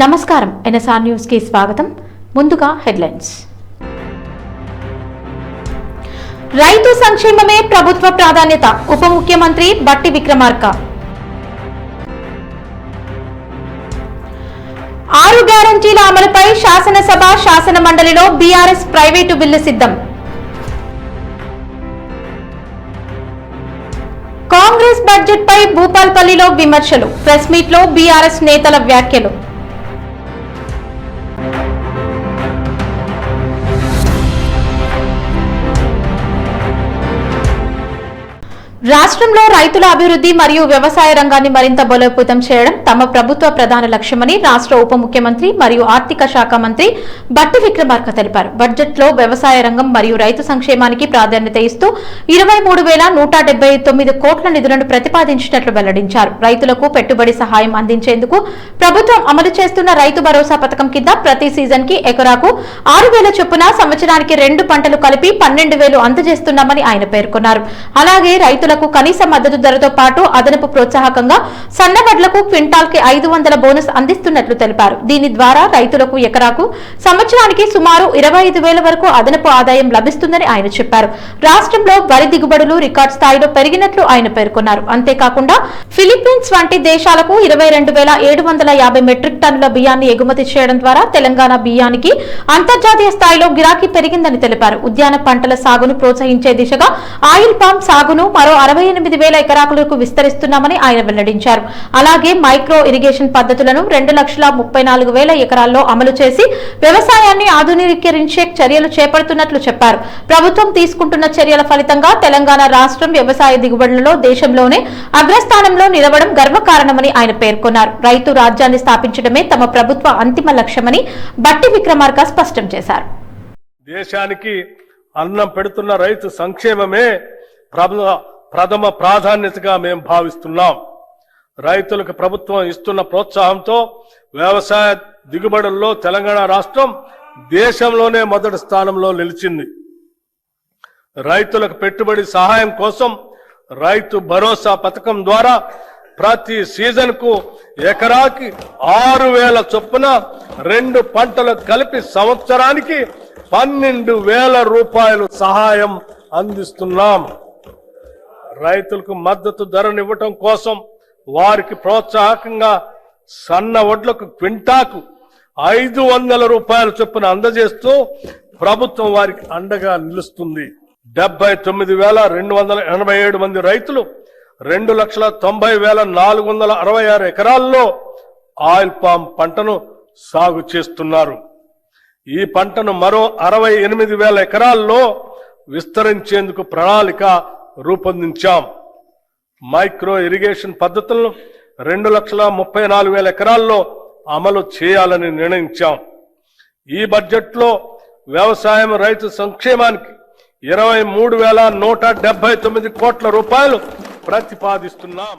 నమస్కారం NSR news కి స్వాగతం. ముందుగా హెడ్లైన్స్. రైతు సంక్షేమమే ప్రభుత్వ ప్రాధాన్యత, ఉప ముఖ్యమంత్రి బట్టి విక్రమార్క. 6 గ్యారంటీల అమలుపై శాసనసభ శాసన మండలిలో బీఆర్ఎస్ ప్రైవేటు బిల్లు సిద్ధం. కాంగ్రెస్ బడ్జెట్ పై భూపాల్పల్లిలో విమర్శలు, ప్రెస్ మీట్ లో బీఆర్ఎస్ నేతల వ్యాఖ్యలు. రాష్ట్రంలో రైతుల అభివృద్ధి మరియు వ్యవసాయ రంగాన్ని మరింత బలోపేతం చేయడం తమ ప్రభుత్వ ప్రధాన లక్ష్యమని రాష్ట్ర ఉప ముఖ్యమంత్రి మరియు ఆర్థిక శాఖ మంత్రి బట్టి విక్రమార్క తెలిపారు. బడ్జెట్ లో వ్యవసాయ రంగం మరియు రైతు సంక్షేమానికి ప్రాధాన్యత ఇస్తూ 23,179 కోట్ల నిధులను ప్రతిపాదించినట్లు వెల్లడించారు. రైతులకు పెట్టుబడి సహాయం అందించేందుకు ప్రభుత్వం అమలు చేస్తున్న రైతు భరోసా పథకం కింద ప్రతి సీజన్ కి ఎకరాకు 6,000 చొప్పున సంవత్సరానికి 2 పంటలు కలిపి 12,000 అందజేస్తున్నామని ఆయన పేర్కొన్నారు. అలాగే రైతులకు కనీస మద్దతు ధరతో పాటు అదనపు ప్రోత్సాహకంగా సన్నవడ్లకు క్వింటాల్కి 500 బోనస్ అందిస్తున్నట్లు తెలిపారు. దీని ద్వారా రైతులకు ఎకరాకు సంవత్సరానికి సుమారు 25,000 వరకు అదనపు ఆదాయం లభిస్తుందని ఆయన చెప్పారు. రాష్ట్రంలో వరి దిగుబడులు రికార్డు స్థాయిలో పెరిగినట్లు ఆయన పేర్కొన్నారు. అంతేకాకుండా ఫిలిప్పీన్స్ వంటి దేశాలకు 22,750 మెట్రిక్ టన్నుల బియ్యాన్ని ఎగుమతి చేయడం ద్వారా తెలంగాణ బియ్యానికి అంతర్జాతీయ స్థాయిలో గిరాకీ పెరిగిందని తెలిపారు. ఉద్యాన పంటల సాగును ప్రోత్సహించే దిశగా ఆయిల్ పామ్ సాగును మరో 68,000 ఎకరాలకు విస్తరిస్తున్నామని ఆయన వెల్లడించారు. అలాగే మైక్రో ఇరిగేషన్ పద్ధతులను 2,34,000 ఎకరాల్లో అమలు చేసి వ్యవసాయాన్ని ఆధునీకరించే చర్యలు చేపడుతున్నట్లు చెప్పారు. ప్రభుత్వం తీసుకుంటున్న చర్యల ఫలితంగా తెలంగాణ రాష్ట్రం వ్యవసాయ దిగుబడులలో దేశంలోనే అగ్రస్థానంలో నిలవడం గర్వకారణమని ఆయన పేర్కొన్నారు. రైతు రాజ్యాన్ని స్థాపించడమే తమ ప్రభుత్వ అంతిమ లక్ష్యమని బట్టి విక్రమార్క స్పష్టం చేశారు. దేశానికి అన్నం పెడుతున్న రైతు సంక్షేమమే ప్రథమ ప్రాధాన్యతగా మేము భావిస్తున్నాం. రైతులకు ప్రభుత్వం ఇస్తున్న ప్రోత్సాహంతో వ్యవసాయ దిగుబడుల్లో తెలంగాణ రాష్ట్రం దేశంలోనే మొదటి స్థానంలో నిలిచింది. రైతులకు పెట్టుబడి సహాయం కోసం రైతు భరోసా పథకం ద్వారా ప్రతి సీజన్ కు ఎకరాకి 6,000 చొప్పున 2 పంటలు కలిపి సంవత్సరానికి 12,000 రూపాయలు సహాయం అందిస్తున్నాం. రైతులకు మద్దతు ధరనివ్వటం కోసం వారికి ప్రోత్సాహకంగా సన్న వడ్లకు క్వింటాకు 500 రూపాయల చొప్పున అందజేస్తూ ప్రభుత్వం వారికి అండగా నిలుస్తుంది. 79,287 మంది రైతులు 2,90,466 ఎకరాల్లో ఆయిల్ పామ్ పంటను సాగు చేస్తున్నారు. ఈ పంటను మరో 68,000 ఎకరాల్లో విస్తరించేందుకు ప్రణాళిక రూపొందించాం. మైక్రో ఇరిగేషన్ పద్ధతులను 2,34,000 ఎకరాల్లో అమలు చేయాలని నిర్ణయించాం. ఈ బడ్జెట్లో వ్యవసాయం రైతు సంక్షేమానికి 23,179 కోట్ల రూపాయలు ప్రతిపాదిస్తున్నాం.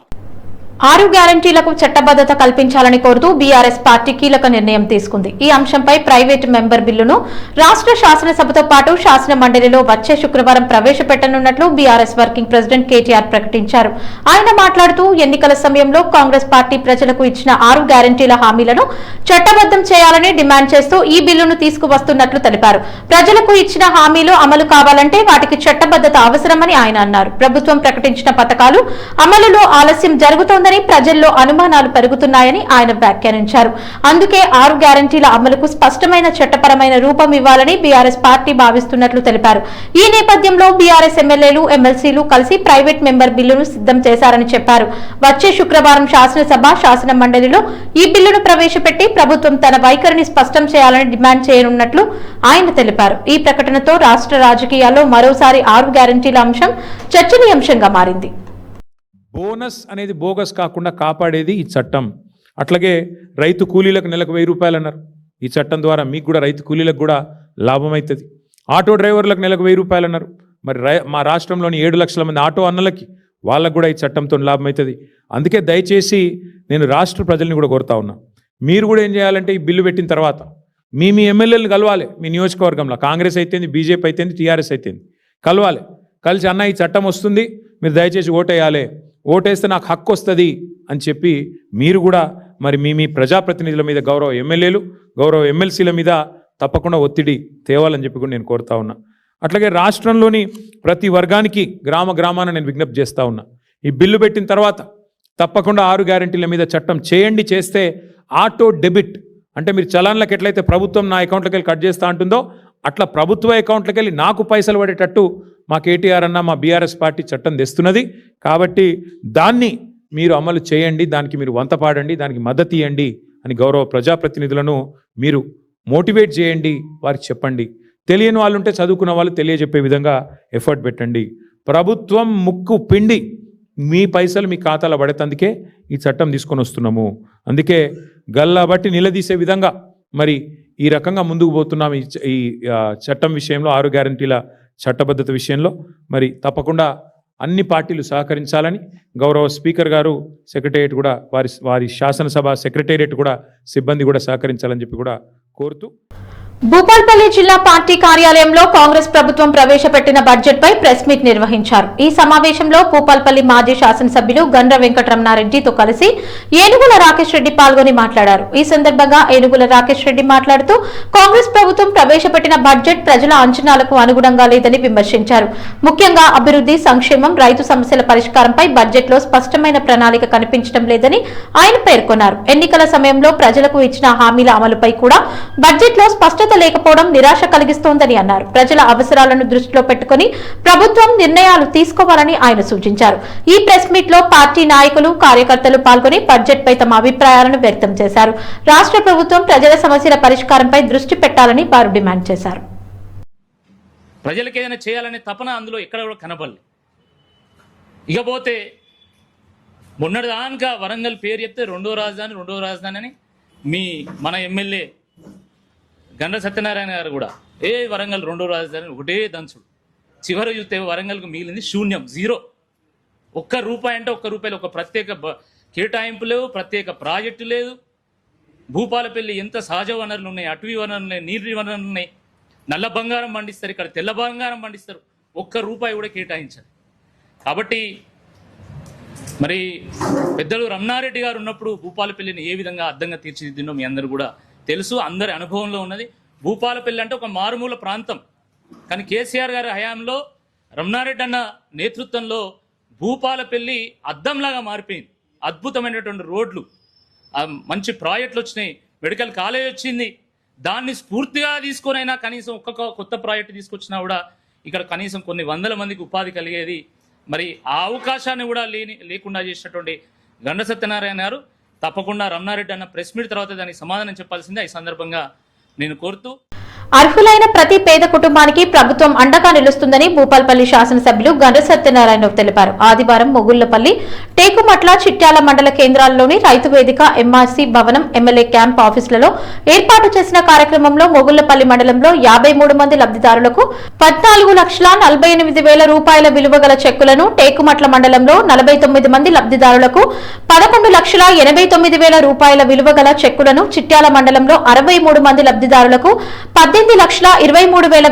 6 గ్యారంటీలకు చట్టబద్ధత కల్పించాలని కోరుతూ బీఆర్ఎస్ పార్టీ కీలక నిర్ణయం తీసుకుంది. ఈ అంశంపై ప్రైవేటు మెంబర్ బిల్లును రాష్ట్ర శాసనసభతో పాటు శాసన మండలిలో వచ్చే శుక్రవారం ప్రవేశపెట్టనున్నట్లు బీఆర్ఎస్ వర్కింగ్ ప్రెసిడెంట్ కేటీఆర్ ప్రకటించారు. ఆయన మాట్లాడుతూ ఎన్నికల సమయంలో కాంగ్రెస్ పార్టీ ప్రజలకు ఇచ్చిన 6 గ్యారంటీల హామీలను చట్టబద్ధం చేయాలని డిమాండ్ చేస్తూ ఈ బిల్లును తీసుకువస్తున్నట్లు తెలిపారు. ప్రజలకు ఇచ్చిన హామీలు అమలు కావాలంటే వాటికి చట్టబద్ధత అవసరమని ఆయన అన్నారు. ప్రభుత్వం ప్రకటించిన పథకాలు అమలులో ఆలస్యం జరుగుతోందని, ప్రజల్లో అనుమానాలు పెరుగుతున్నాయని ఆయన వ్యాఖ్యానించారు. అందుకే 6 గ్యారంటీల అమలుకు స్పష్టమైన చట్టపరమైన రూపం ఇవ్వాలని బీఆర్ఎస్ పార్టీ భావిస్తున్నట్లు తెలిపారు. ఈ నేపథ్యంలో బీఆర్ఎస్ ఎమ్మెల్యేలు ఎమ్మెల్సీలు కలిసి ప్రైవేట్ మెంబర్ బిల్లును సిద్ధం చేశారని చెప్పారు. వచ్చే శుక్రవారం శాసనసభ శాసన మండలిలో ఈ బిల్లును ప్రవేశపెట్టి ప్రభుత్వం తన వైఖరిని స్పష్టం చేయాలని డిమాండ్ చేయనున్నట్లు ఆయన తెలిపారు. ఈ ప్రకటనతో రాష్ట్ర రాజకీయాల్లో మరోసారి 6 గ్యారంటీల అంశం చర్చనీయాంశంగా మారింది. బోనస్ అనేది బోగస్ కాకుండా కాపాడేది ఈ చట్టం. అట్లాగే రైతు కూలీలకు నెలకు 1,000 రూపాయలు అన్నారు. ఈ చట్టం ద్వారా మీకు కూడా రైతు కూలీలకు కూడా లాభం అవుతుంది. ఆటో డ్రైవర్లకు నెలకు 1,000 రూపాయలు అన్నారు. మరి మా రాష్ట్రంలోని 7 లక్షల మంది ఆటో అన్నలకి వాళ్ళకు కూడా ఈ చట్టంతో లాభం అవుతుంది. అందుకే దయచేసి నేను రాష్ట్ర ప్రజల్ని కూడా కోరుతా ఉన్నా, మీరు కూడా ఏం చేయాలంటే ఈ బిల్లు పెట్టిన తర్వాత మీ ఎమ్మెల్యేలను కలవాలి. మీ నియోజకవర్గంలో కాంగ్రెస్ అయితేంది, బీజేపీ అయితేంది, టీఆర్ఎస్ అయితేంది కలవాలి. కలిసి అన్న ఈ చట్టం వస్తుంది, మీరు దయచేసి ఓటేయాలి, ఓటేస్తే నాకు హక్కు వస్తుంది అని చెప్పి మీరు కూడా మరి మీ ప్రజాప్రతినిధుల మీద, గౌరవ ఎమ్మెల్యేలు, గౌరవ ఎమ్మెల్సీల మీద తప్పకుండా ఒత్తిడి తేవాలని చెప్పి కూడా నేను కోరుతా ఉన్నా. అట్లాగే రాష్ట్రంలోని ప్రతి వర్గానికి గ్రామాన నేను విజ్ఞప్తి చేస్తూ ఉన్నా. ఈ బిల్లు పెట్టిన తర్వాత తప్పకుండా 6 గ్యారెంటీల మీద చట్టం చేయండి. చేస్తే ఆటో డెబిట్ అంటే మీరు చలాన్లకు ఎట్లయితే ప్రభుత్వం నా అకౌంట్లోకి వెళ్ళి కట్ చేస్తూ ఉంటుందో అట్లా ప్రభుత్వ అకౌంట్లోకి వెళ్ళి నాకు పైసలు పడేటట్టు మా కేటీఆర్ అన్న, మా బీఆర్ఎస్ పార్టీ చట్టం తెస్తున్నది. కాబట్టి దాన్ని మీరు అమలు చేయండి, దానికి మీరు వంతపాడండి, దానికి మద్దతు ఇవ్వండి అని గౌరవ ప్రజాప్రతినిధులను మీరు మోటివేట్ చేయండి, వారికి చెప్పండి. తెలియని వాళ్ళు ఉంటే చదువుకున్న వాళ్ళు తెలియజెప్పే విధంగా ఎఫర్ట్ పెట్టండి. ప్రభుత్వం ముక్కు పిండి మీ పైసలు మీ ఖాతాలో పడేందుకే ఈ చట్టం తీసుకొని వస్తున్నాము. అందుకే గల్లా బట్టి నిలదీసే విధంగా మరి ఈ రకంగా ముందుకు పోతున్నాం. ఈ చట్టం విషయంలో, 6 గ్యారెంటీల చట్టబద్ధత విషయంలో మరి తప్పకుండా అన్ని పార్టీలు సహకరించాలని గౌరవ స్పీకర్ గారు, సెక్రటేరియట్ కూడా వారి శాసనసభ సెక్రటేరియట్ కూడా సిబ్బంది కూడా సహకరించాలని చెప్పి కూడా కోరుతూ భూపాల్పల్లి జిల్లా పార్టీ కార్యాలయంలో కాంగ్రెస్ ప్రభుత్వం ప్రవేశపెట్టిన బడ్జెట్ పై ప్రెస్ మీట్ నిర్వహించారు. ఈ సమావేశంలో భూపాల్పల్లి మాజీ శాసనసభ్యులు గండ్ర వెంకటరమణారెడ్డితో కలిసి ఏనుగుల రాకేష్ రెడ్డి పాల్గొని మాట్లాడారు. ఈ సందర్భంగా ఏనుగుల రాకేష్ రెడ్డి మాట్లాడుతూ కాంగ్రెస్ ప్రభుత్వం ప్రవేశపెట్టిన బడ్జెట్ ప్రజల అంచనాలకు అనుగుణంగా లేదని విమర్శించారు. ముఖ్యంగా అభివృద్ధి, సంక్షేమం, రైతు సమస్యల పరిష్కారంపై బడ్జెట్ లో స్పష్టమైన ప్రణాళిక కనిపించడం లేదని ఆయన పేర్కొన్నారు. ఎన్నికల సమయంలో ప్రజలకు ఇచ్చిన హామీల అమలుపై కూడా బడ్జెట్ లో స్పష్టత లేకపోవడం నిరాశ కలిగిస్తోందని అన్నారు. ప్రజల అవసరాలను దృష్టిలో పెట్టుకుని ప్రభుత్వం నిర్ణయాలు తీసుకోవాలని ఆయన సూచించారు. ఈ ప్రెస్ మీట్ లో పార్టీ నాయకులు, కార్యకర్తలు పాల్గొని బడ్జెట్ పై తమ అభిప్రాయాలను వ్యక్తం చేశారు. రాష్ట్ర ప్రభుత్వం ప్రజల సమస్యల పరిష్కారంపై దృష్టి పెట్టాలని వారు డిమాండ్ చేశారు. ప్రజలకు ఏదైనా చేయాలనే తపన అందులో ఎక్కడ కూడా కనబడలేదు. ఇకపోతే మొన్నటిదాకా వరంగల్ పేరు చెప్తే రెండో రాజధాని అని మన ఎమ్మెల్యే గండ్ర సత్యనారాయణ గారు కూడా వరంగల్ రెండో రాజధాని ఒకటే దంచుడు. చివరి చూస్తే వరంగల్కు మిగిలింది శూన్యం, 0. ₹1 అంటే ₹1 ఒక ప్రత్యేక కేటాయింపు లేవు, ప్రత్యేక ప్రాజెక్టు లేదు. భూపాలపల్లి ఎంత సహజ వనరులు ఉన్నాయి, అటవీ వనరులు ఉన్నాయి, నీటి వనరులు ఉన్నాయి. నల్ల బంగారం పండిస్తారు, ఇక్కడ తెల్ల బంగారం పండిస్తారు. ₹1 కూడా కేటాయించారు. కాబట్టి మరి పెద్దలు రమణారెడ్డి గారు ఉన్నప్పుడు భూపాలపల్లిని ఏ విధంగా అద్దంగా తీర్చిదిద్దినో మీ అందరూ కూడా తెలుసు, అందరి అనుభవంలో ఉన్నది. భూపాలపల్లి అంటే ఒక మారుమూల ప్రాంతం. కానీ కేసీఆర్ గారి హయాంలో రమణారెడ్డి అన్న నేతృత్వంలో భూపాలపల్లి అద్దంలాగా మారిపోయింది. అద్భుతమైనటువంటి రోడ్లు, మంచి ప్రాజెక్టులు వచ్చినాయి, మెడికల్ కాలేజ్ వచ్చింది. దాన్ని స్ఫూర్తిగా తీసుకొనైనా కనీసం ఒక్కొక్క కొత్త ప్రాజెక్టు తీసుకొచ్చినా కూడా ఇక్కడ కనీసం కొన్ని వందల మందికి ఉపాధి కలిగేది. మరి ఆ అవకాశాన్ని కూడా లేకుండా చేసినటువంటి గండ్ర సత్యనారాయణ గారు తప్పకుండా రమణారెడ్డి అన్న ప్రెస్ మీట్ తర్వాత దానికి సమాధానం చెప్పాల్సిందే ఈ సందర్భంగా నేను కోరుతూ, అర్హులైన ప్రతి పేద కుటుంబానికి ప్రభుత్వం అండగా నిలుస్తుందని భూపాల్పల్లి శాసనసభ్యులు గండ్ర సత్యనారాయణ తెలిపారు. ఆదివారం మొగుళ్లపల్లి, టేకుమట్ల, చిట్యాల మండల కేంద్రాల్లోని రైతు వేదిక, ఎంఆర్సీ భవనం, ఎమ్మెల్యే క్యాంప్ ఆఫీసులలో ఏర్పాటు చేసిన కార్యక్రమంలో మొగుళ్లపల్లి మండలంలో 53 మంది లబ్ధిదారులకు 14,48,000 రూపాయల విలువ గల చెక్కులను, టేకుమట్ల మండలంలో 49 మంది లబ్ధిదారులకు 11,89,000 రూపాయల విలువ గల చెక్కులను, చిట్యాల మండలంలో 63 మంది లబ్ధిదారులకు 18,23,000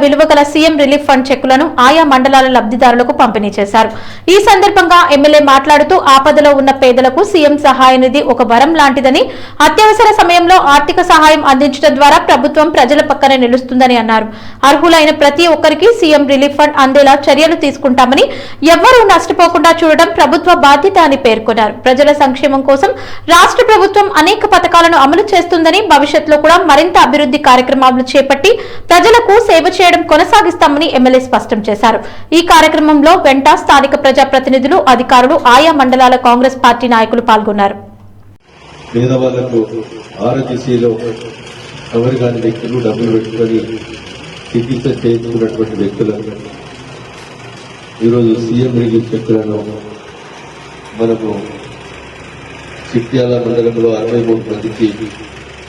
విలువ గల సీఎం రిలీఫ్ ఫండ్ చెక్కులను ఆయా మండలాల లబ్ధిదారులకు పంపిణీ చేశారు. ఈ సందర్భంగా ఎమ్మెల్యే మాట్లాడుతూ ఆపదలో ఉన్న పేదలకు సీఎం సహాయ నిధి ఒక వరం లాంటిదని, అత్యవసర సమయంలో ఆర్థిక సహాయం అందించడం ద్వారా ప్రభుత్వం ప్రజల పక్కనే నిలుస్తుందని అన్నారు. అర్హులైన ప్రతి ఒక్కరికి సీఎం రిలీఫ్ ఫండ్ అందేలా చర్యలు తీసుకుంటామని, ఎవ్వరూ నష్టపోకుండా చూడడం ప్రభుత్వ బాధ్యత అని పేర్కొన్నారు. ప్రజల సంక్షేమం కోసం రాష్ట్ర ప్రభుత్వం అనేక పథకాలను అమలు చేస్తుందని, భవిష్యత్తులో కూడా మరింత అభివృద్ధి కార్యక్రమాలు చేపట్టి ప్రజలకు సేవ చేయడం కొనసాగిస్తామని ఎమ్మెల్యే స్పష్టం చేశారు. ఈ కార్యక్రమంలో వెంట స్థానిక ప్రజాప్రతినిధులు, అధికారులు, ఆయా మండలాల కాంగ్రెస్ పార్టీ నాయకులు పాల్గొన్నారు. పేదవాళ్లకు ఆరోగ్యశ్రీలో కవర్ కాని వ్యక్తులు డబ్బులు పెట్టుకొని చికిత్స చేయించుకున్నటువంటి వ్యక్తులకు ఈరోజు సీఎం రిలీఫ్ చెక్కులను మనకు చిట్యాల మండలంలో 63 మందికి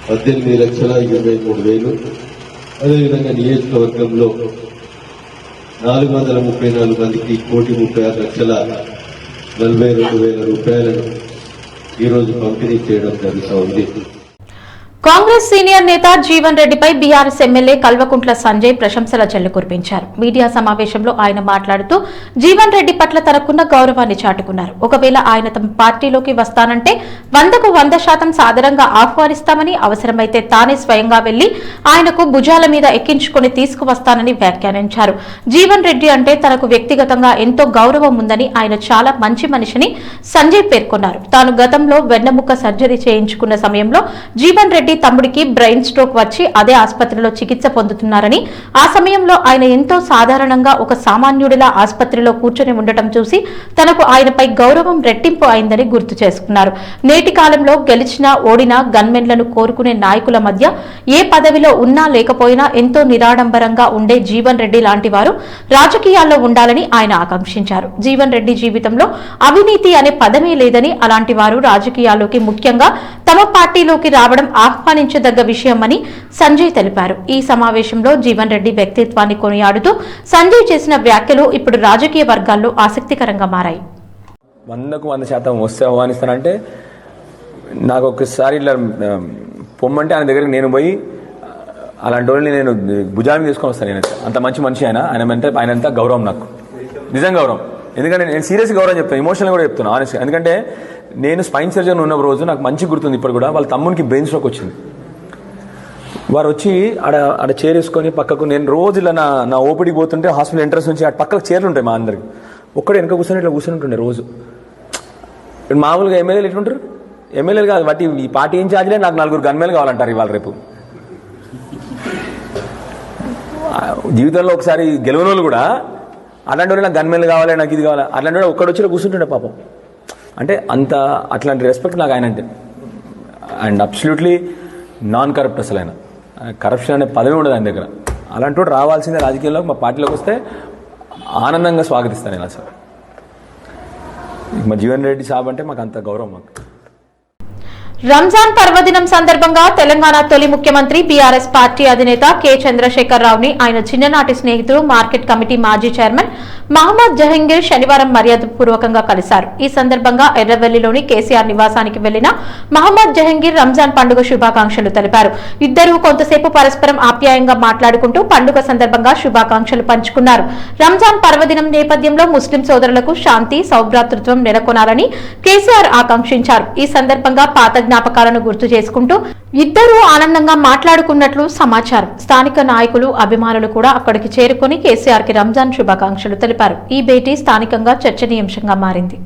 18,23,000, అదేవిధంగా నియోజకవర్గంలో 434 మందికి 1,36,42,000 రూపాయలను ఈరోజు పంపిణీ చేయడం జరుగుతూ ఉంది. కాంగ్రెస్ సీనియర్ నేత జీవన్ రెడ్డిపై బీఆర్ఎస్ ఎమ్మెల్యే కల్వకుంట్ల సంజయ్ ప్రశంసల జల్లు కురిపించారు. మీడియా సమావేశంలో ఆయన మాట్లాడుతూ జీవన్ రెడ్డి పట్ల తనకున్న గౌరవాన్ని చాటుకున్నారు. ఒకవేళ ఆయన తమ పార్టీలోకి వస్తానంటే 100కు 100% సాదరంగా ఆహ్వానిస్తామని, అవసరమైతే తానే స్వయంగా వెళ్లి ఆయనకు భుజాల మీద ఎక్కించుకుని తీసుకువస్తానని వ్యాఖ్యానించారు. జీవన్ రెడ్డి అంటే తనకు వ్యక్తిగతంగా ఎంతో గౌరవం ఉందని, ఆయన చాలా మంచి మనిషిని సంజయ్ పేర్కొన్నారు. తాను గతంలో వెన్నెముక సర్జరీ చేయించుకున్న సమయంలో జీవన్ రెడ్డి తమ్ముడికి బ్రెయిన్ స్ట్రోక్ వచ్చి అదే ఆసుపత్రిలో చికిత్స పొందుతున్నారని, ఆ సమయంలో ఆయన ఎంతో సాధారణంగా ఒక సామాన్యుడిలా ఆసుపత్రిలో కూర్చొని ఉండటం చూసి తనకు ఆయనపై గౌరవం రెట్టింపు అయిందని గుర్తు చేసుకున్నారు. నేటి కాలంలో గెలిచినా ఓడినా గన్మెన్లను కోరుకునే నాయకుల మధ్య ఏ పదవిలో ఉన్నా లేకపోయినా ఎంతో నిరాడంబరంగా ఉండే జీవన్ రెడ్డి లాంటి వారు రాజకీయాల్లో ఉండాలని ఆయన ఆకాంక్షించారు. జీవన్ రెడ్డి జీవితంలో అవినీతి అనే పదమే లేదని, అలాంటి వారు రాజకీయాల్లోకి ముఖ్యంగా తమ పార్టీలోకి రావడం ఆహ్వానించదగ్గ విషయమని సంజయ్ తెలిపారు. ఈ సమావేశంలో జీవన్ రెడ్డి వ్యక్తిత్వాన్ని కొనియాడుతూ సంజయ్ చేసిన వ్యాఖ్యలు ఇప్పుడు రాజకీయ వర్గాల్లో ఆసక్తికరంగా మారాయి. 100కు 100% వస్తే ఆహ్వానిస్తానంటే, నాకు ఒకసారి ఇలా పొమ్మంటే ఆయన దగ్గరికి నేను పోయి అలాంటి వాళ్ళని నేను భుజాన్ని తీసుకొని వస్తాను. నేను అంత మంచి మనిషి ఆయన అంతా గౌరవం, నాకు నిజం గౌరవం. ఎందుకంటే నేను సీరియస్ గౌరవం చెప్తాను, ఎమోషనల్ కూడా చెప్తాను ఆనెస్ట్గా. ఎందుకంటే నేను స్పైన్ సర్జన్ ఉన్న రోజు నాకు మంచి గుర్తుంది ఇప్పుడు కూడా. వాళ్ళ తమ్మునికి బ్రెయిన్ స్ట్రోక్ వచ్చింది. వారు వచ్చి ఆడ చైర్ వేసుకొని పక్కకు, నేను రోజు ఇలా నా ఓపీడీకి పోతుంటే హాస్పిటల్ ఎంట్రన్స్ నుంచి అటు పక్కకు చైర్లు ఉంటాయి మా అందరికి, ఒక్కడే వెనక కూర్చొని ఇట్లా కూర్చొని ఉంటుండే రోజు. మామూలుగా ఎమ్మెల్యేలు ఎట్లుంటారు, ఎమ్మెల్యేలు కాదు బట్టి ఈ పార్టీ ఇన్ఛార్జ్లే నాకు 4 గన్మెన్లు కావాలంటారు ఇవాళ రేపు. జీవితంలో ఒకసారి గెలవని వాళ్ళు కూడా అలాంటి వాళ్ళు నాకు గన్మెన్లు కావాలి, నాకు ఇది కావాలి, అట్లాంటి వాడు ఒక్కడు వచ్చి కూర్చుంటుండే పాపం. అంటే అట్లాంటి రెస్పెక్ట్ నాకు ఆయన అంటే. And absolutely non corrupt. అసలు ఆయన కరప్షన్ అనే పదవి ఉండదు ఆయన దగ్గర. అలాంటి వాడు రావాల్సిందే రాజకీయాల్లో. మా పార్టీలోకి వస్తే ఆనందంగా స్వాగతిస్తాను నేను. అసలు మా జీవన్ రెడ్డి సాబ్ అంటే మాకు అంత గౌరవం. మాకు రంజాన్ పర్వదినం సందర్భంగా తెలంగాణ తొలి ముఖ్యమంత్రి బీఆర్ఎస్ పార్టీ అధినేత కె చంద్రశేఖర్ రావుని ఆయన చిన్ననాటి స్నేహితుడు మార్కెట్ కమిటీ మాజీ చైర్మన్ మహమ్మద్ జహంగీర్ శనివారం మర్యాదపూర్వకంగా కలిశారు. ఈ సందర్భంగా ఎర్రవెల్లిలోని కేసీఆర్ నివాసానికి వెళ్లిన మహమ్మద్ జహంగీర్ రంజాన్ పండుగ శుభాకాంక్షలు తెలిపారు. ఇద్దరూ కొంతసేపు పరస్పరం ఆప్యాయంగా మాట్లాడుకుంటూ పండుగ సందర్భంగా శుభాకాంక్షలు పంచుకున్నారు. రంజాన్ పర్వదినం నేపథ్యంలో ముస్లిం సోదరులకు శాంతి సౌభ్రాతృత్వం నెలకొనాలని కేసీఆర్ ఆకాంక్షించారు. ఈ సందర్భంగా పాత జ్ఞాపకాలను గుర్తు చేసుకుంటూ ఇద్దరూ ఆనందంగా మాట్లాడుకున్నట్లు సమాచారం. స్థానిక నాయకులు అభిమానులు కూడా అక్కడికి చేరుకుని కేసీఆర్ కి రంజాన్ శుభాకాంక్షలు తెలిపారు. ఈ భేటీ స్థానికంగా చర్చనీయాంశంగా మారింది.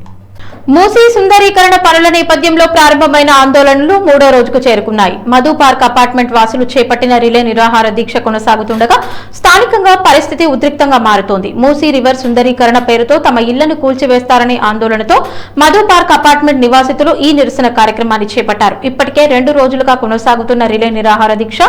మూసీ సుందరీకరణ పనుల నేపథ్యంలో ప్రారంభమైన ఆందోళనలు 3వ రోజుకు చేరుకున్నాయి. మధు పార్క్ అపార్ట్మెంట్ వాసులు చేపట్టిన రిలే నిరాహార దీక్ష కొనసాగుతుండగా స్థానికంగా పరిస్థితి ఉద్రిక్తంగా మారుతోంది. మూసీ రివర్ సుందరీకరణ పేరుతో తమ ఇళ్లను కూల్చివేస్తారనే ఆందోళనతో మధు పార్క్ అపార్ట్మెంట్ నివాసితులు ఈ నిరసన కార్యక్రమాన్ని చేపట్టారు. ఇప్పటికే 2 రోజులుగా కొనసాగుతున్న రిలే నిరాహార దీక్ష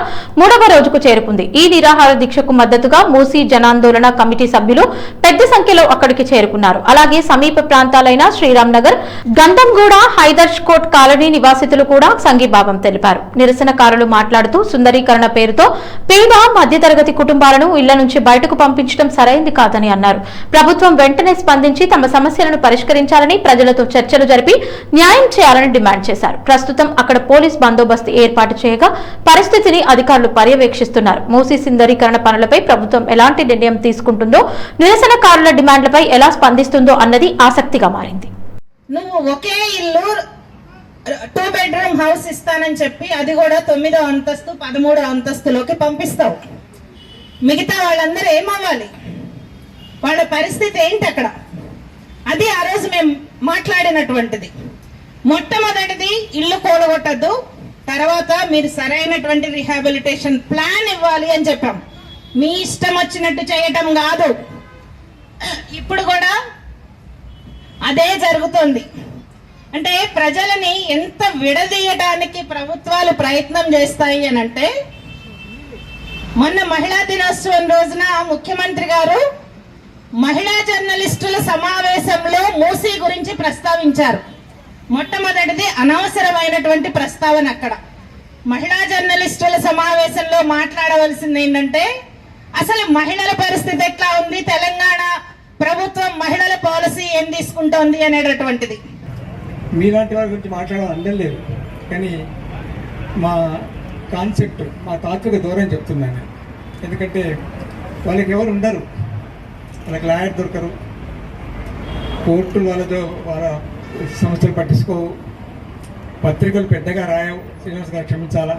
3వ రోజుకు చేరుకుంది. ఈ నిరాహార దీక్షకు మద్దతుగా మూసీ జనాందోళన కమిటీ సభ్యులు పెద్ద సంఖ్యలో అక్కడికి చేరుకున్నారు. అలాగే సమీప ప్రాంతాలైన శ్రీరామ్ నగర్, గంధంగూడ, హైదర్ష్ కోట్ కాలనీ నివాసితులు కూడా సంఘీభావం తెలిపారు. నిరసనకారులు మాట్లాడుతూ సుందరీకరణ పేరుతో పేద మధ్యతరగతి కుటుంబాలను ఇళ్ల నుంచి బయటకు పంపించడం సరైంది కాదని అన్నారు. ప్రభుత్వం వెంటనే స్పందించి తమ సమస్యలను పరిష్కరించాలని, ప్రజలతో చర్చలు జరిపి న్యాయం చేయాలని డిమాండ్ చేశారు. ప్రస్తుతం అక్కడ పోలీస్ బందోబస్తు ఏర్పాటు చేయగా పరిస్థితిని అధికారులు పర్యవేక్షిస్తున్నారు. మూసీ సుందరీకరణ పనులపై ప్రభుత్వం ఎలాంటి నిర్ణయం తీసుకుంటుందో, నిరసనకారుల డిమాండ్లపై ఎలా స్పందిస్తుందో అన్నది ఆసక్తిగా మారింది. నువ్వు ఒకే ఇల్లు 2 బెడ్రూమ్ హౌస్ ఇస్తానని చెప్పి అది కూడా 9వ అంతస్తు 13వ అంతస్తులోకి పంపిస్తావు. మిగతా వాళ్ళందరూ ఏమవ్వాలి? వాళ్ళ పరిస్థితి ఏంటి అక్కడ? అది ఆ రోజు మేము మాట్లాడినటువంటిది. మొట్టమొదటిది ఇల్లు కూలగొట్టద్దు, తర్వాత మీరు సరైనటువంటి రిహాబిలిటేషన్ ప్లాన్ ఇవ్వాలి అని చెప్పాం. మీ ఇష్టం వచ్చినట్టు చేయటం కాదు. ఇప్పుడు కూడా అదే జరుగుతుంది. అంటే ప్రజలని ఎంత విడదీయడానికి ప్రభుత్వాలు ప్రయత్నం చేస్తాయి అని అంటే, మొన్న మహిళా దినోత్సవం రోజున ముఖ్యమంత్రి గారు మహిళా జర్నలిస్టుల సమావేశంలో మూసీ గురించి ప్రస్తావించారు. మొట్టమొదటిది అనవసరమైనటువంటి ప్రస్తావన. అక్కడ మహిళా జర్నలిస్టుల సమావేశంలో మాట్లాడవలసింది ఏంటంటే, అసలు మహిళల పరిస్థితి ఎట్లా ఉంది, తెలంగాణ ప్రభుత్వం మహిళల పాలసీ ఏం తీసుకుంటోంది అనేటటువంటిది. మీలాంటి వారి గురించి మాట్లాడాలని లేదు, కానీ మా కాన్సెప్ట్ మా తాతకు దూరం చెప్తున్నాను. ఎందుకంటే వాళ్ళకి ఎవరు ఉండరు, వాళ్ళకి లాయర్ దొరకరు, కోర్టులు వాళ్ళ సమస్యలు పట్టించుకోవు, పత్రికలు పెద్దగా రాయవు, శ్రీనివాస్ గారు క్షమించాలా.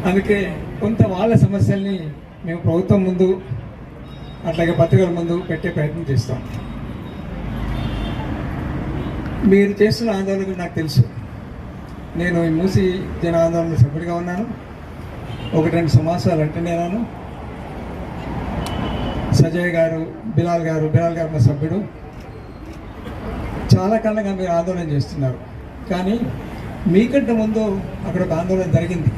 అందుకే కొంత వాళ్ళ సమస్యల్ని మేము ప్రభుత్వం ముందు అట్లాగే పత్రికల ముందు పెట్టే ప్రయత్నం చేస్తాం. మీరు చేస్తున్న ఆందోళన నాకు తెలుసు. నేను ఈ మూసి జన ఆందోళన సభ్యుడిగా ఉన్నాను, 1-2 సంవత్సరాలు అంటే నేను సజయ్ గారు, బిలాల్ గారు మా సభ్యుడు, చాలా కాలంగా మీరు ఆందోళన చేస్తున్నారు. కానీ మీకంటే ముందు అక్కడ ఒక ఆందోళన జరిగింది.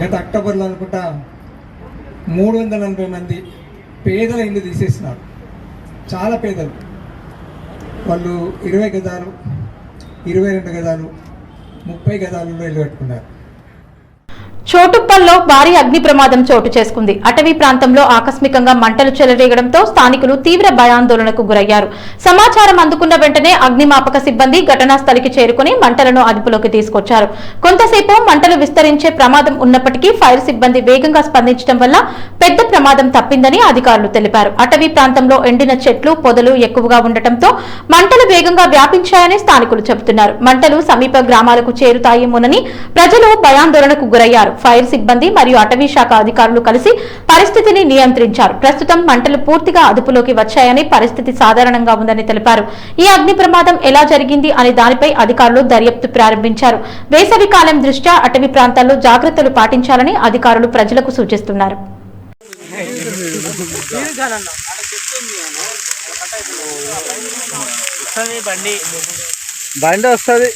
గత అక్టోబర్లో అనుకుంటా 340 మంది పేదల ఇల్లు తీసేసినారు. చాలా పేదలు, వాళ్ళు 20 గజాలు, 22 గజాలు, 30 గజాలలో ఇల్లు కట్టుకున్నారు. చోటుప్పల్లో భారీ అగ్ని ప్రమాదం చోటు చేసుకుంది. అటవీ ప్రాంతంలో ఆకస్మికంగా మంటలు చెలరేగడంతో స్థానికులు తీవ్ర భయాందోళనకు గురయ్యారు. సమాచారం అందుకున్న వెంటనే అగ్నిమాపక సిబ్బంది ఘటనా స్థలికి చేరుకుని మంటలను అదుపులోకి తీసుకొచ్చారు. కొంతసేపు మంటలు విస్తరించే ప్రమాదం ఉన్నప్పటికీ ఫైర్ సిబ్బంది వేగంగా స్పందించడం వల్ల పెద్ద ప్రమాదం తప్పిందని అధికారులు తెలిపారు. అటవీ ప్రాంతంలో ఎండిన చెట్లు, పొదలు ఎక్కువగా ఉండటంతో మంటలు వేగంగా వ్యాపించాయని స్థానికులు చెబుతున్నారు. మంటలు సమీప గ్రామాలకు చేరుతాయేమోనని ప్రజలు భయాందోళనకు గురయ్యారు. ఫైర్ సిబ్బంది మరియు అటవీ శాఖ అధికారులు కలిసి పరిస్థితిని నియంత్రించారు. ప్రస్తుతం మంటలు పూర్తిగా అదుపులోకి వచ్చాయని, పరిస్థితి సాధారణంగా ఉందని తెలిపారు. ఈ అగ్ని ప్రమాదం ఎలా జరిగింది అనే దానిపై అధికారులు దర్యాప్తు ప్రారంభించారు. వేసవి కాలం దృష్ట్యా అటవీ ప్రాంతాల్లో జాగ్రత్తలు పాటించాలని అధికారులు ప్రజలకు సూచిస్తున్నారు. బండి వస్తుంది.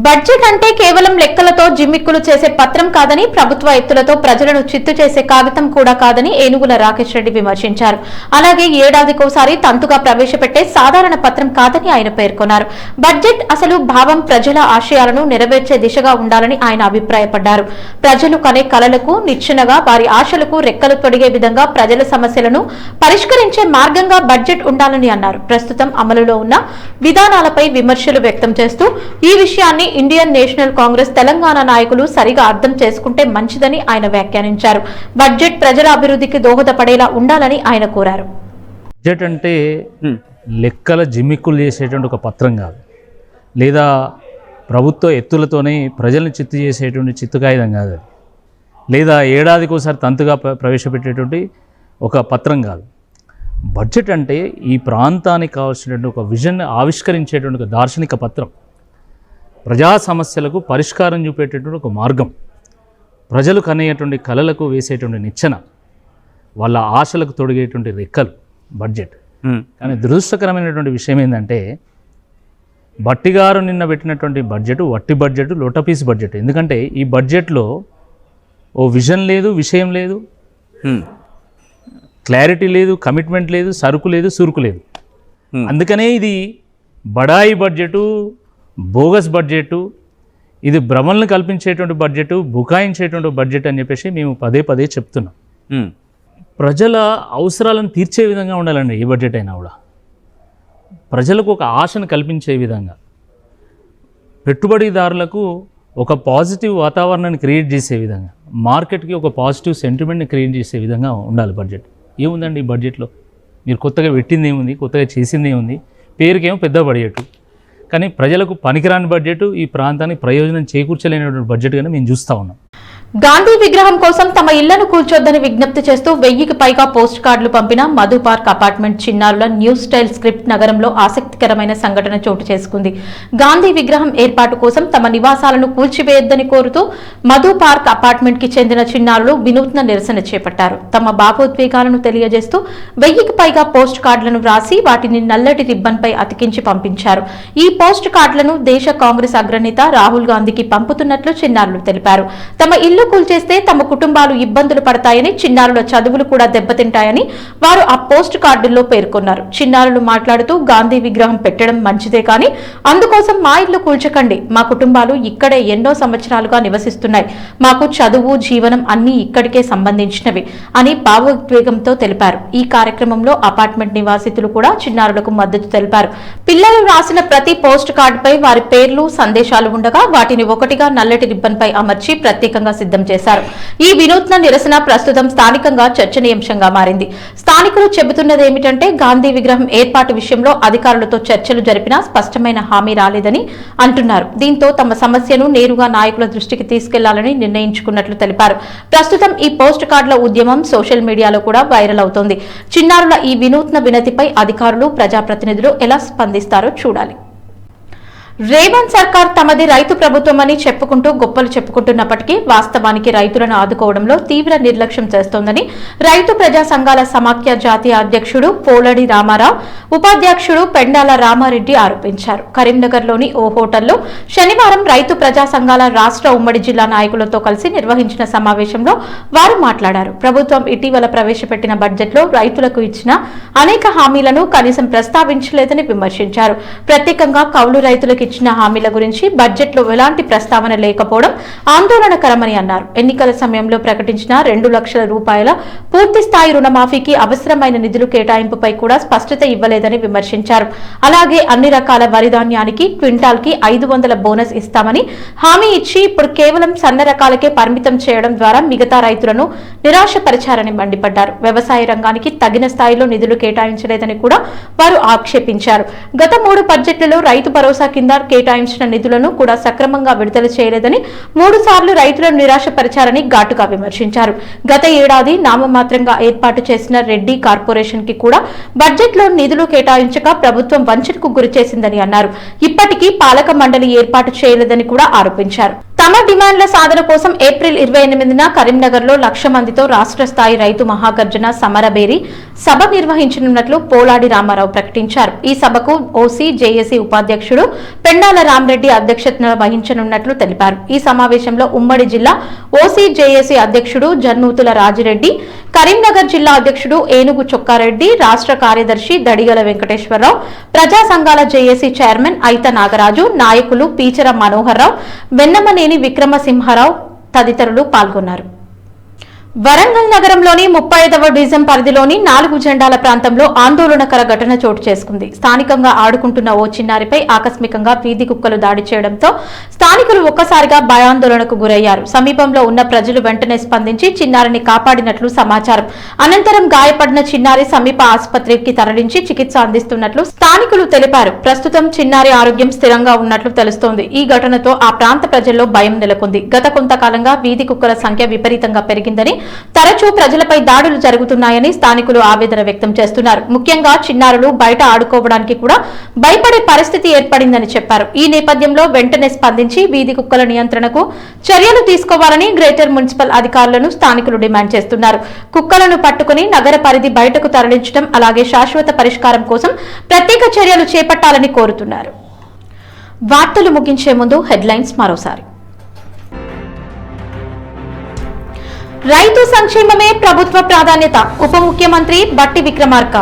బడ్జెట్ అంటే కేవలం లెక్కలతో జిమ్మిక్కులు చేసే పత్రం కాదని, ప్రభుత్వ ఎత్తులతో ప్రజలను చిత్తు చేసే కాగితం కూడా కాదని ఏనుగుల రాకేష్ రెడ్డి విమర్శించారు. అలాగే ఏడాదికోసారి తంతుగా ప్రవేశపెట్టే సాధారణ పత్రం కాదని ఆయన పేర్కొన్నారు. బడ్జెట్ అసలు భావం ప్రజల ఆశయాలను నెరవేర్చే దిశగా ఉండాలని ఆయన అభిప్రాయపడ్డారు. ప్రజలు కనే కలలకు నిచ్చెనగా, వారి ఆశలకు రెక్కలు తొడిగే విధంగా ప్రజల సమస్యలను పరిష్కరించే మార్గంగా బడ్జెట్ ఉండాలని అన్నారు. ప్రస్తుతం అమలులో ఉన్న విధానాలపై విమర్శలు వ్యక్తం చేస్తూ ఈ విషయాన్ని ఇండియన్ నేషనల్ కాంగ్రెస్ తెలంగాణ నాయకులు సరిగా అర్థం చేసుకుంటే మంచిదని ఆయన వ్యాఖ్యానించారు. బడ్జెట్ ప్రజల అభివృద్ధికి దోహదపడేలా ఉండాలని ఆయన కోరారు. బడ్జెట్ అంటే లెక్కల జిమ్మిక్కులు చేసేటువంటి ఒక పత్రం కాదు, లేదా ప్రభుత్వ ఎత్తులతోనే ప్రజల్ని చిత్తు చేసేటువంటి చిత్తు కాగితం కాదు, లేదా ఏడాదికోసారి తంతుగా ప్రవేశపెట్టేటువంటి ఒక పత్రం కాదు. బడ్జెట్ అంటే ఈ ప్రాంతానికి కావాల్సినటువంటి ఒక విజన్ ఆవిష్కరించేటువంటి ఒక దార్శనిక పత్రం, ప్రజా సమస్యలకు పరిష్కారం చూపేటటువంటి ఒక మార్గం, ప్రజలు కనేటువంటి కలలకు వేసేటువంటి నిచ్చెన, వాళ్ళ ఆశలకు తొడిగేటువంటి రెక్కలు బడ్జెట్. కానీ దురదృష్టకరమైనటువంటి విషయం ఏంటంటే బట్టిగారు నిన్న పెట్టినటువంటి బడ్జెట్ వట్టి బడ్జెట్, లోటపీస్ బడ్జెట్. ఎందుకంటే ఈ బడ్జెట్లో ఓ విజన్ లేదు, విషయం లేదు, క్లారిటీ లేదు, కమిట్మెంట్ లేదు, సరుకు లేదు, సురుకు లేదు. అందుకనే ఇది బడాయి బడ్జెటు, బోగస్ బడ్జెట్, ఇది భ్రమలను కల్పించేటువంటి బడ్జెట్, బుకాయించేటువంటి బడ్జెట్ అని చెప్పేసి మేము పదే పదే చెప్తున్నాం. ప్రజల అవసరాలను తీర్చే విధంగా ఉండాలండి ఏ బడ్జెట్ అయినా కూడా. ప్రజలకు ఒక ఆశను కల్పించే విధంగా, పెట్టుబడిదారులకు ఒక పాజిటివ్ వాతావరణాన్ని క్రియేట్ చేసే విధంగా, మార్కెట్కి ఒక పాజిటివ్ సెంటిమెంట్ని క్రియేట్ చేసే విధంగా ఉండాలి బడ్జెట్. ఏముందండి ఈ బడ్జెట్లో? మీరు కొత్తగా పెట్టింది ఏముంది, కొత్తగా చేసింది ఏముంది? పేరుకేమో పెద్ద బడ్జెట్, కానీ ప్రజలకు పనికిరాని బడ్జెట్, ఈ ప్రాంతానికి ప్రయోజనం చేకూర్చలేనటువంటి బడ్జెట్గానే మేము చూస్తూ ఉన్నాం. గాంధీ విగ్రహం కోసం తమ ఇళ్లను కూల్చొద్దని విజ్ఞప్తి చేస్తూ 1000కి పైగా పోస్ట్ కార్డులు పంపిన మధు పార్క్ అపార్ట్మెంట్ చిన్నారుల న్యూ స్టైల్ స్క్రిప్ట్ నగరంలో ఆసక్తికరమైన సంఘటన చోటు చేసుకుంది. గాంధీ విగ్రహం ఏర్పాటు కోసం తమ నివాసాలను కూల్చివేయొద్దని కోరుతూ మధు పార్క్ అపార్ట్మెంట్ కి చెందిన చిన్నారులు వినూత్న నిరసన చేపట్టారు. తమ భావోద్వేగాలను తెలియజేస్తూ 1000కి పైగా పోస్ట్ కార్డులను వ్రాసి వాటిని నల్లటి రిబ్బన్ పై అతికించి పంపించారు. ఈ పోస్ట్ కార్డులను దేశ కాంగ్రెస్ అగ్రనేత రాహుల్ గాంధీకి పంపుతున్నట్లు చిన్నారులు తెలిపారు. తమ ఇల్లు కూల్చేస్తే తమ కుటుంబాలు ఇబ్బందులు పడతాయని, చిన్నారుల చదువులు కూడా దెబ్బతింటాయని వారు ఆ పోస్ట్ కార్డుల్లో పేర్కొన్నారు. చిన్నారులు మాట్లాడుతూ గాంధీ విగ్రహం పెట్టడం మంచిదే కానీ అందుకోసం మా ఇల్లు కూల్చకండి, మా కుటుంబాలు ఇక్కడే ఎన్నో సంవత్సరాలుగా నివసిస్తున్నాయి, మాకు చదువు జీవనం అన్ని ఇక్కడికే సంబంధించినవి అని భావోద్వేగంతో తెలిపారు. ఈ కార్యక్రమంలో అపార్ట్మెంట్ నివాసితులు కూడా చిన్నారులకు మద్దతు తెలిపారు. పిల్లలు రాసిన ప్రతి పోస్ట్ కార్డుపై వారి పేర్లు సందేశాలు ఉండగా వాటిని ఒకటిగా నల్లటి రిబ్బన్ పై అమర్చి ప్రత్యేకంగా సిద్ధం చేశారు. ఈ వినూత్న నిరసన ప్రస్తుతం స్థానికంగా చర్చనీయాంశంగా మారింది. స్థానికులు చెబుతున్నదేమిటంటే గాంధీ విగ్రహం ఏర్పాటు విషయంలో అధికారులతో చర్చలు జరిపినా స్పష్టమైన హామీ రాలేదని అంటున్నారు. దీంతో తమ సమస్యను నేరుగా నాయకుల దృష్టికి తీసుకెళ్లాలని నిర్ణయించుకున్నట్లు తెలిపారు. ప్రస్తుతం ఈ పోస్ట్ కార్డుల ఉద్యమం సోషల్ మీడియాలో కూడా వైరల్ అవుతోంది. చిన్నారుల ఈ వినూత్న వినతిపై అధికారులు ప్రజాప్రతినిధులు ఎలా స్పందిస్తారో చూడాలి. రేవంత్ సర్కార్ తమది రైతు ప్రభుత్వమని చెప్పుకుంటూ గొప్పలు చెప్పుకుంటున్నప్పటికీ వాస్తవానికి రైతులను ఆదుకోవడంలో తీవ్ర నిర్లక్ష్యం చేస్తోందని రైతు ప్రజా సంఘాల సమాఖ్య జాతీయ అధ్యక్షుడు పోలడి రామారావు, ఉపాధ్యక్షుడు పెండాల రామారెడ్డి ఆరోపించారు. కరీంనగర్లోని ఓ హోటల్లో శనివారం రైతు ప్రజా సంఘాల రాష్ట్ర ఉమ్మడి జిల్లా నాయకులతో కలిసి నిర్వహించిన సమావేశంలో వారు మాట్లాడారు. ప్రభుత్వం ఇటీవల ప్రవేశపెట్టిన బడ్జెట్లో రైతులకు ఇచ్చిన అనేక హామీలను కనీసం ప్రస్తావించలేదని విమర్శించారు. ప్రత్యేకంగా కౌలు రైతులకు ఇచ్చిన హామీల గురించి బడ్జెట్లో ఎలాంటి ప్రస్తావన లేకపోవడం ఆందోళనకరమని అన్నారు. ఎన్నికల సమయంలో ప్రకటించిన 2 లక్షల రూపాయల పూర్తి స్థాయి రుణమాఫీకి అవసరమైన నిధులు కేటాయింపుపై కూడా స్పష్టత ఇవ్వలేదని విమర్శించారు. అలాగే అన్ని రకాల వరి ధాన్యానికి క్వింటాల్కి 500 బోనస్ ఇస్తామని హామీ ఇచ్చి ఇప్పుడు కేవలం సన్న రకాలకే పరిమితం చేయడం ద్వారా మిగతా రైతులను నిరాశపరిచారని మండిపడ్డారు. వ్యవసాయ రంగానికి తగిన స్థాయిలో నిధులు కేటాయించలేదని కూడా వారు ఆక్షేపించారు. గత 3 బడ్జెట్లలో రైతు భరోసా కింద కేటాయించిన నిధులను కూడా సక్రమంగా విడుదల చేయలేదని 3 సార్లు రైతులను నిరాశపరిచారని ఘాటుగా విమర్శించారు. గత ఏడాది నామమాత్రంగా ఏర్పాటు చేసిన రెడ్డి కార్పొరేషన్ కి కూడా బడ్జెట్లో నిధులు కేటాయించక ప్రభుత్వం వంచనకు గురిచేసిందని అన్నారు. ఇప్పటికీ పాలక మండలి ఏర్పాటు చేయలేదని కూడా ఆరోపించారు. తమ డిమాండ్ల సాధన కోసం ఏప్రిల్ 28న కరీంనగర్లో 1,00,000 మందితో రాష్ట్ర స్థాయి రైతు మహాగర్జన సమరబేరి సభ నిర్వహించనున్నట్లు పోలాడి రామారావు ప్రకటించారు. ఈ సభకు ఓసీ జేఏసీ ఉపాధ్యక్షుడు పెండాల రామరెడ్డి అధ్యక్షతన వహించనున్నట్లు తెలిపారు. ఈ సమావేశంలో ఉమ్మడి జిల్లా ఓసీ జేఏసీ అధ్యక్షుడు జన్నూతుల రాజిరెడ్డి, కరీంనగర్ జిల్లా అధ్యక్షుడు ఏనుగు చొక్కారెడ్డి, రాష్ట్ర కార్యదర్శి దడిగల వెంకటేశ్వరరావు, ప్రజా సంఘాల జేఏసీ చైర్మన్ ఐత నాగరాజు, నాయకులు పీచర మనోహర్ రావు, వెన్నమనేని విక్రమసింహారావు తదితరులు పాల్గొన్నారు. వరంగల్ నగరంలోని 35వ డివిజన్ పరిధిలోని 4 జెండాల ప్రాంతంలో ఆందోళనకర ఘటన చోటు చేసుకుంది. స్థానికంగా ఆడుకుంటున్న ఓ చిన్నారిపై ఆకస్మికంగా వీధి కుక్కలు దాడి చేయడంతో స్థానికులు ఒక్కసారిగా భయాందోళనకు గురయ్యారు. సమీపంలో ఉన్న ప్రజలు వెంటనే స్పందించి చిన్నారిని కాపాడినట్లు సమాచారం. అనంతరం గాయపడిన చిన్నారి సమీప ఆసుపత్రికి తరలించి చికిత్స అందిస్తున్నట్లు స్థానికులు తెలిపారు. ప్రస్తుతం చిన్నారి ఆరోగ్యం స్థిరంగా ఉన్నట్లు తెలుస్తోంది. ఈ ఘటనతో ఆ ప్రాంత ప్రజల్లో భయం నెలకొంది. గత కొంతకాలంగా వీధి కుక్కల సంఖ్య విపరీతంగా పెరిగిందని, తరచూ ప్రజలపై దాడులు జరుగుతున్నాయని స్థానికులు ఆవేదన వ్యక్తం చేస్తున్నారు. ముఖ్యంగా చిన్నారులు బయట ఆడుకోవడానికి కూడా భయపడే పరిస్థితి ఏర్పడిందని చెప్పారు. ఈ నేపథ్యంలో వెంటనే స్పందించి వీధి కుక్కల నియంత్రణకు చర్యలు తీసుకోవాలని గ్రేటర్ మున్సిపల్ అధికారులను స్థానికులు డిమాండ్ చేస్తున్నారు. కుక్కలను పట్టుకుని నగర పరిధి బయటకు తరలించడం, అలాగే శాశ్వత పరిష్కారం కోసం ప్రత్యేక చర్యలు చేపట్టాలని కోరుతున్నారు. వార్తలు ముగించే ముందు హెడ్లైన్స్ మరోసారి. రైతు సంక్షేమమే ప్రభుత్వ ప్రాధాన్యత, ఉప ముఖ్యమంత్రి బట్టి విక్రమార్క.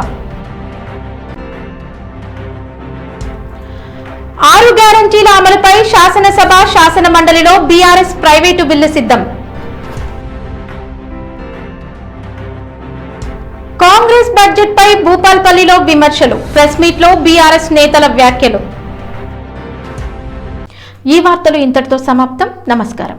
6 గ్యారంటీల అమలుపై శాసనసభ శాసన మండలిలో బీఆర్ఎస్ ప్రైవేటు బిల్లు సిద్ధం. కాంగ్రెస్ బడ్జెట్ పై భూపాల్పల్లిలో విమర్శలు, ప్రెస్ మీట్ లో బీఆర్ఎస్ నేతల వ్యాఖ్యలు. ఈ వార్తలు ఇంతటితో సమాప్తం. నమస్కారం.